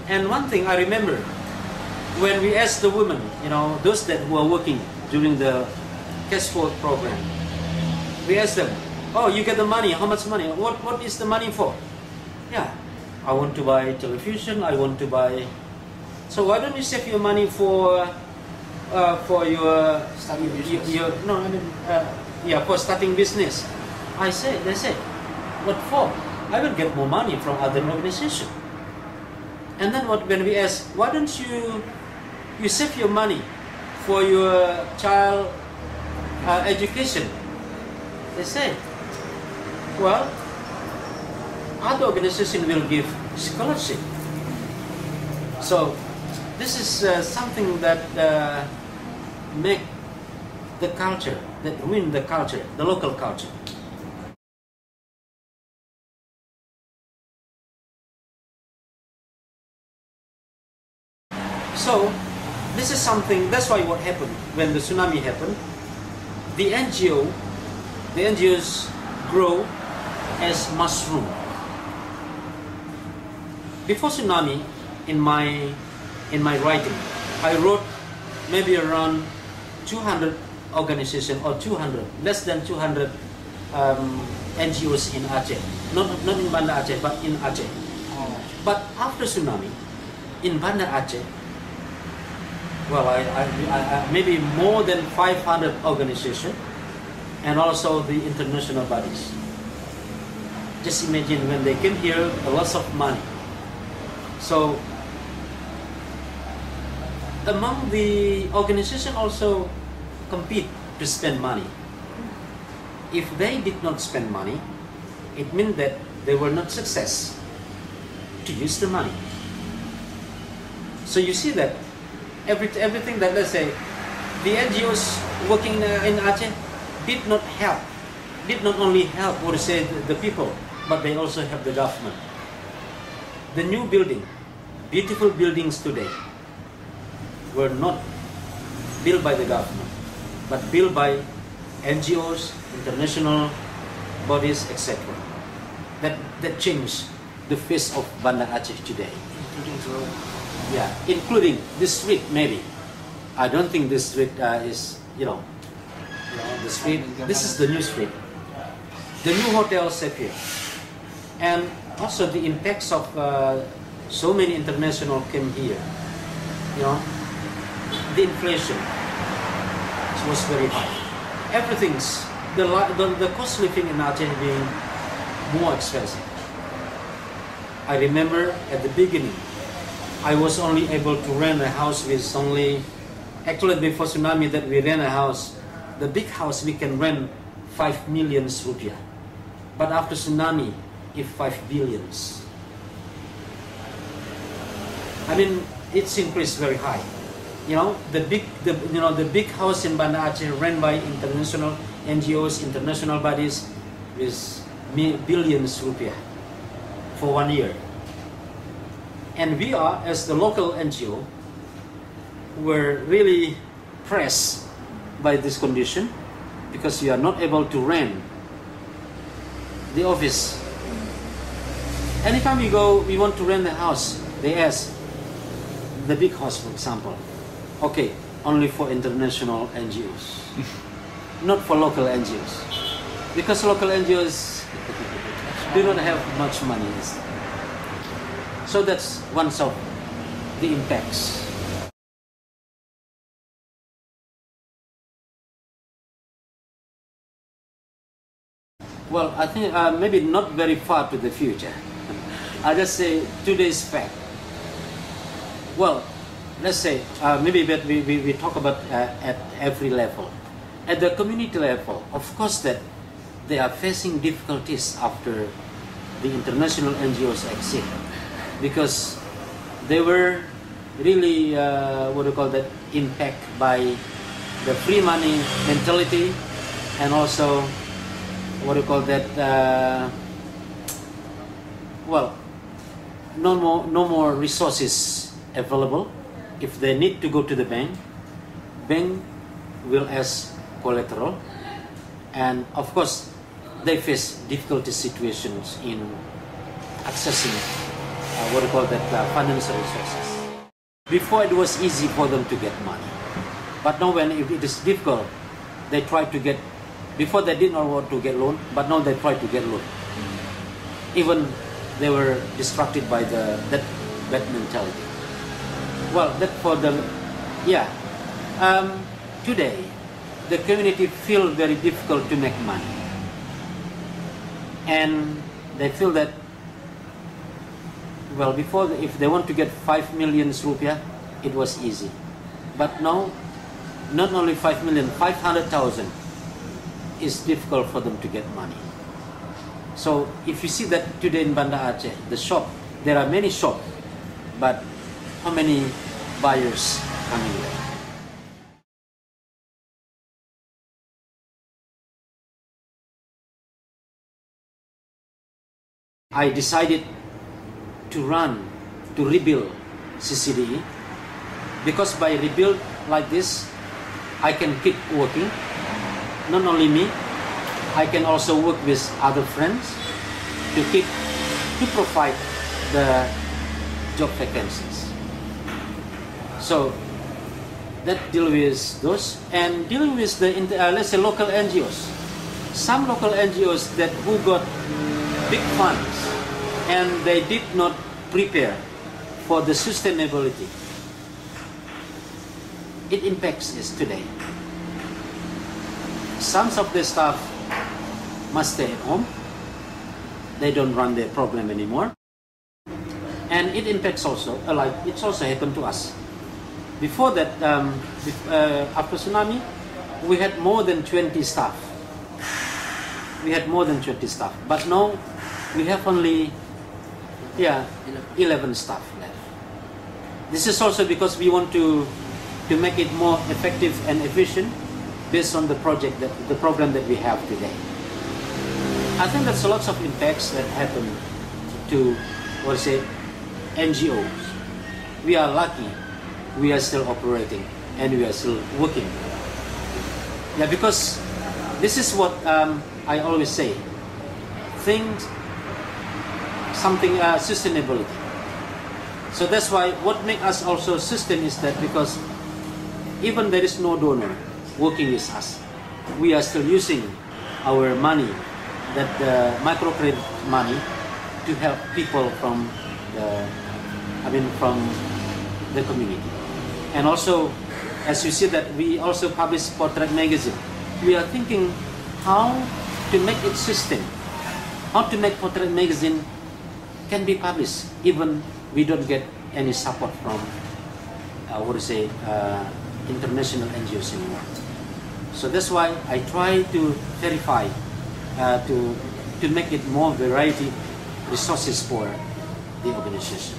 And one thing I remember, when we asked the women, you know, those that were working during the cash flow program, we asked them, oh, you get the money, how much money? What is the money for? Yeah, I want to buy television, I want to buy... So why don't you save your money for your... Starting business. For starting business. They said, what for? I will get more money from other organizations. And then when we ask, why don't you save your money for your child education? They say, well, other organizations will give scholarship. So this is something that make the culture, that ruin the culture, the local culture. So this is something, that's why what happened when the tsunami happened, the NGOs grow as mushroom. Before tsunami, in my writing, I wrote maybe around 200 organizations or 200, less than 200 NGOs in Aceh, not in Banda Aceh, but in Aceh. But after tsunami, in Banda Aceh, well, I maybe more than 500 organizations, and also the international bodies. Just imagine when they came here, a lot of money. So among the organizations also compete to spend money. If they did not spend money, it meant that they were not success to use the money. So you see that everything that, let's say, the NGOs working in Aceh did not only help, or say, the people, but they also help the government. The new building, beautiful buildings today, were not built by the government, but built by NGOs, international bodies, etc. That changed the face of Banda Aceh today. Yeah, including this street maybe. I don't think this street is, the street. This is the new street. The new hotels are here. And also the impacts of so many international came here. The inflation was very high. Everything's, the cost of living in Aceh being more expensive. I remember at the beginning, I was only able to rent a house with only, actually before tsunami that we rent a house, the big house we can rent 5 million rupiah. But after tsunami, it's 5 billions. I mean, it's increased very high. The big house in Banda Aceh rent by international NGOs, international bodies, with billions rupiah for 1 year. And we are, as the local NGO, were really pressed by this condition because we are not able to rent the office. Anytime we go, we want to rent the house, they ask, the big house for example, okay, only for international NGOs, not for local NGOs, because local NGOs do not have much money. So that's one of the impacts. Well, I think maybe not very far to the future. I just say today's fact. Well, let's say maybe we talk about at every level. At the community level, of course that they are facing difficulties after the international NGOs exit, because they were really impact by the free money mentality, and also no more resources available. If they need to go to the bank will ask collateral, and of course they face difficult situations in accessing what do you call that, financial resources. Before it was easy for them to get money, but now when it is difficult, they try to get. Before they did not want to get loan, but now they try to get loan. Even they were distracted by that bad mentality. Well, that for the today, the community feel very difficult to make money, and they feel that, well, before, if they want to get 5 million rupiah, it was easy, but now not only 5 million, 500,000 is difficult for them to get money. So if you see that today in Banda Aceh, the shop, there are many shops, but how many buyers coming there? I decided to rebuild CCDE, because by rebuild like this, I can keep working. Not only me, I can also work with other friends to provide the job vacancies. So that deal with those, and dealing with the let's say local NGOs. Some local NGOs who got big funds and they did not prepare for the sustainability. It impacts us today. Some of the staff must stay at home. They don't run their program anymore. And it impacts also, like it's also happened to us. Before that, after tsunami, we had more than 20 staff. We had more than 20 staff. But now, we have only 11 staff left. This is also because we want to make it more effective and efficient based on the program that we have today. I think that's lots of impacts that happen to, NGOs. We are lucky we are still operating and we are still working. Yeah, because this is what I always say. Sustainability. So that's why what makes us also sustain is that because even there is no donor working with us, we are still using our money, that microcredit money, to help people from the community. And also, as you see that we also publish portrait magazine, we are thinking how to make it system, how to make portrait magazine can be published even we don't get any support from international NGOs anymore. So that's why I try to verify to make it more variety resources for the organization.